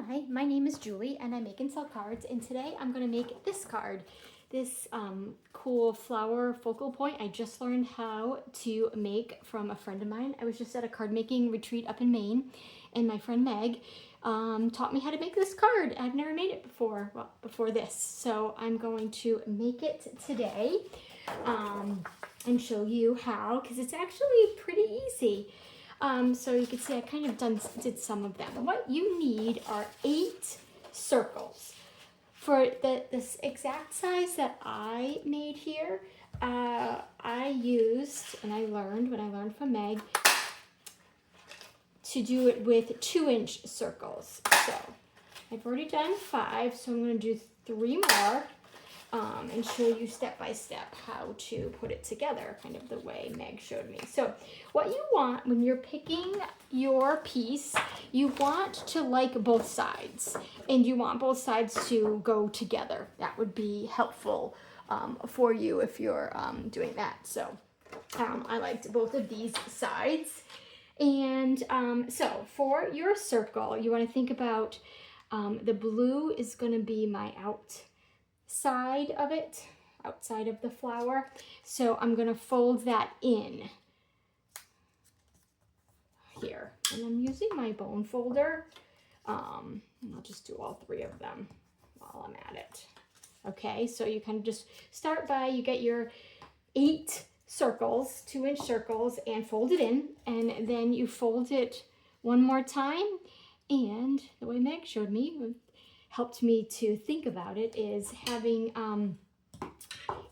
Hi, my name is Julie and I make and sell cards, and today I'm going to make this card. This cool flower focal point I just learned how to make from a friend of mine. I was just at a card making retreat up in Maine, and my friend Meg taught me how to make this card. I've never made it before, well, before this. So I'm going to make it today and show you how, because it's actually pretty easy. So you can see I kind of did some of them. What you need are 8 circles. For this exact size that I made here, I used, and I learned when I learned from Meg, to do it with 2-inch circles. So I've already done 5, so I'm going to do 3 more. And show you step by step how to put it together, kind of the way Meg showed me. So what you want when you're picking your piece, you want to like both sides, and you want both sides to go together. That would be helpful for you if you're doing that. So I liked both of these sides. And so for your circle, you want to think about the blue is going to be my outside of it, outside of the flower. So I'm going to fold that in here. And I'm using my bone folder. And I'll just do all 3 of them while I'm at it. Okay, so you kind of just start by, you get your 8 circles, 2-inch circles, and fold it in. And then you fold it one more time. And the way Meg showed me, helped me to think about it, is having,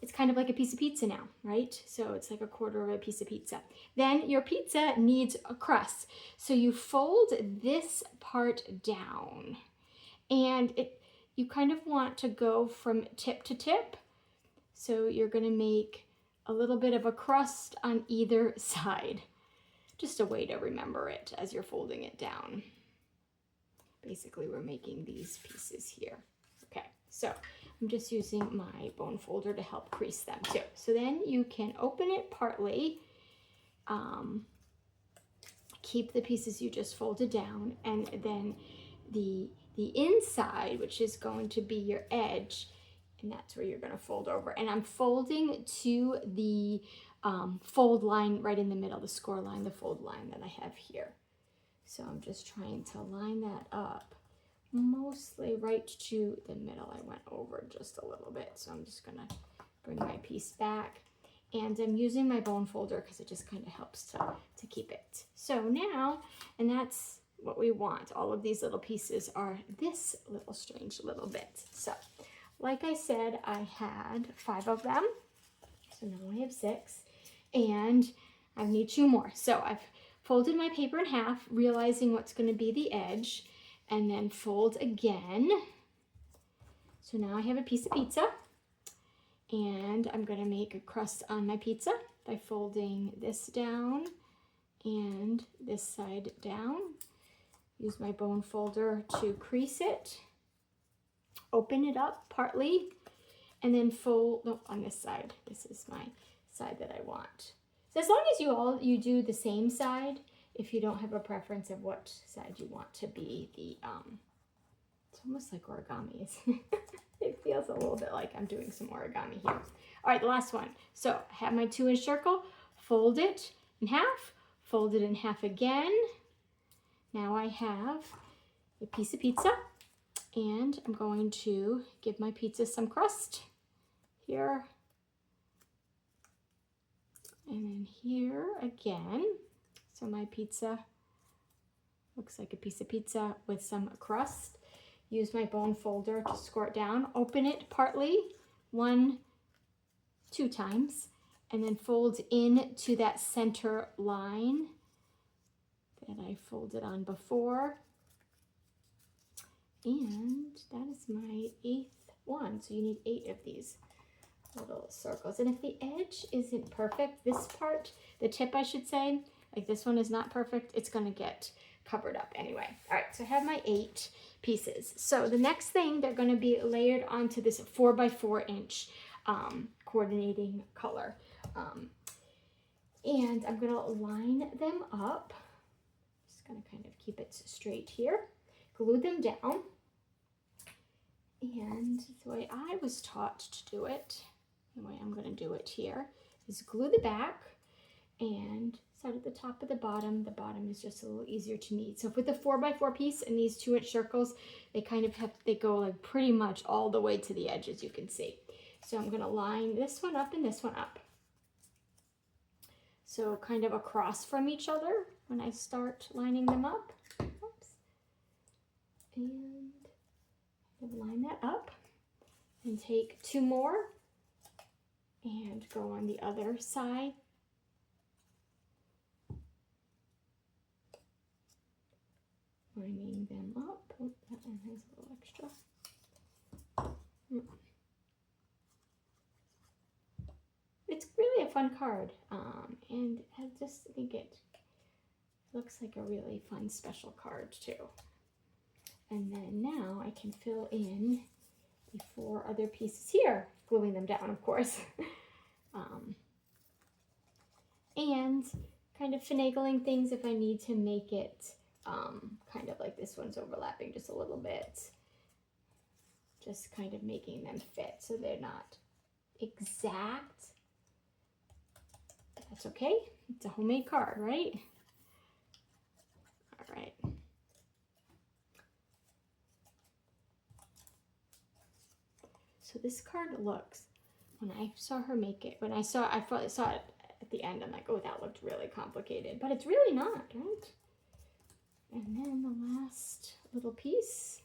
it's kind of like a piece of pizza now, right? So it's like a quarter of a piece of pizza. Then your pizza needs a crust. So you fold this part down, and you kind of want to go from tip to tip. So you're gonna make a little bit of a crust on either side. Just a way to remember it as you're folding it down. Basically, we're making these pieces here. Okay, so I'm just using my bone folder to help crease them too. So then you can open it partly, keep the pieces you just folded down, and then the inside, which is going to be your edge, and that's where you're going to fold over. And I'm folding to the fold line right in the middle, the score line, the fold line that I have here. So I'm just trying to line that up mostly right to the middle. I went over just a little bit, so I'm just gonna bring my piece back. And I'm using my bone folder because it just kind of helps to keep it. So now, and that's what we want. All of these little pieces are this little strange little bit. So like I said, I had 5 of them. So now I have 6, and I need 2 more. So I've folded my paper in half, realizing what's going to be the edge, and then fold again. So now I have a piece of pizza, and I'm going to make a crust on my pizza by folding this down and this side down. Use my bone folder to crease it, open it up partly, and then fold, no, on this side. This is my side that I want. So as long as you do the same side, if you don't have a preference of what side you want to be the, it's almost like origami, isn't it? It feels a little bit like I'm doing some origami here. All right, the last one. So I have my 2-inch circle, fold it in half, fold it in half again. Now I have a piece of pizza, and I'm going to give my pizza some crust here. And then here again. So my pizza looks like a piece of pizza with some crust. Use my bone folder to score it down. Open it partly, 1, 2 times, and then fold in to that center line that I folded on before. And that is my 8th one. So you need 8 of these little circles. And if the edge isn't perfect, this part, the tip I should say, like this one is not perfect, it's going to get covered up anyway. All right, so I have my 8 pieces. So the next thing, they're going to be layered onto this 4x4-inch coordinating color. And I'm going to line them up. Just going to kind of keep it straight here. glue them down. And the way I was taught to do it, the way I'm going to do it here, is glue the back and start at the top of the bottom. The bottom is just a little easier to knead. So with the 4x4 piece and these 2-inch circles, they kind of have, they go like pretty much all the way to the edge, as you can see. So I'm going to line this one up and this one up. So kind of across from each other when I start lining them up. Oops. And line that up and take 2 more and go on the other side. Lining them up. Oh, that one has a little extra. It's really a fun card, and I just think it looks like a really fun special card too. And then now I can fill in the 4 other pieces here, gluing them down, of course. And kind of finagling things if I need to make it kind of like this one's overlapping just a little bit. Just kind of making them fit so they're not exact. That's okay. It's a homemade card, right? All right. So this card looks, when I saw her make it, I saw it at the end, I'm like, oh, that looked really complicated, but it's really not, right? And then the last little piece.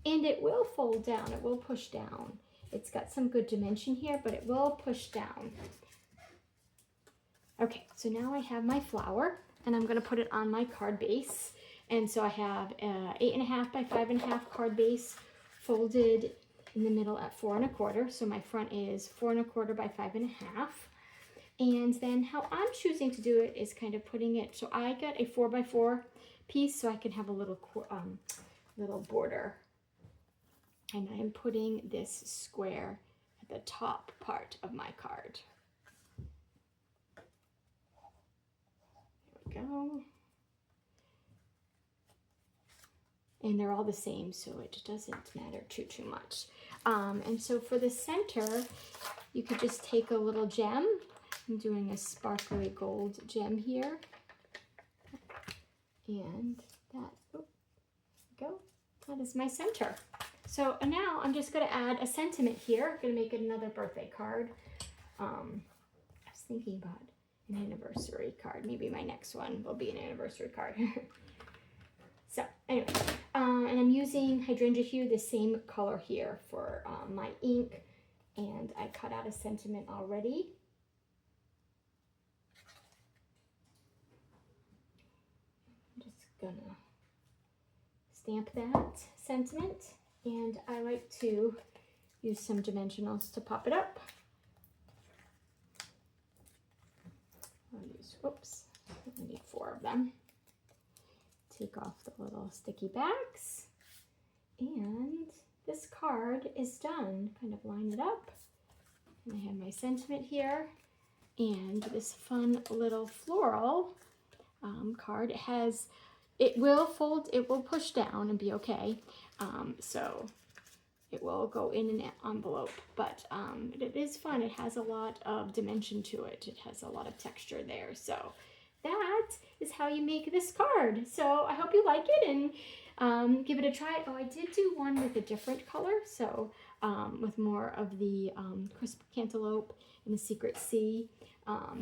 And it will fold down, it will push down. It's got some good dimension here, but it will push down. Okay, so now I have my flower, and I'm gonna put it on my card base. And so I have 8.5 by 5.5 card base folded in the middle at 4 1/4. So my front is 4 1/4 by 5.5. And then how I'm choosing to do it is kind of putting it, so I got a 4x4 piece so I can have a little border. And I am putting this square at the top part of my card. There we go. And they're all the same, so it doesn't matter too much. And so for the center, you could just take a little gem. I'm doing a sparkly gold gem here. And that, oh, there we go. That is my center. So now I'm just gonna add a sentiment here. I'm gonna make it another birthday card. I was thinking about an anniversary card. Maybe my next one will be an anniversary card. So anyway, and I'm using Hydrangea Hue, the same color here for my ink, and I cut out a sentiment already. I'm just gonna stamp that sentiment, and I like to use some dimensionals to pop it up. I'll use, whoops, I need 4 of them. Take off the little sticky backs, and this card is done. Kind of line it up, and I have my sentiment here, and this fun little floral card. It will fold, it will push down and be okay, so it will go in an envelope, but it is fun. It has a lot of dimension to it. It has a lot of texture there, so that is how you make this card. So I hope you like it and give it a try. Oh, I did do one with a different color, so with more of the crisp cantaloupe and the secret sea,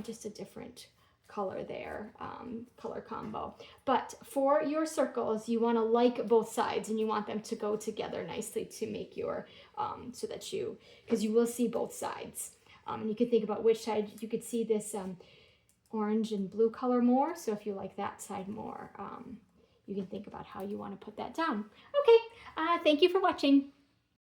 just a different color there, color combo. But for your circles, you want to like both sides and you want them to go together nicely to make your, so that because you will see both sides. And you can think about which side, you could see this orange and blue color more. So if you like that side more, you can think about how you want to put that down. Okay, thank you for watching.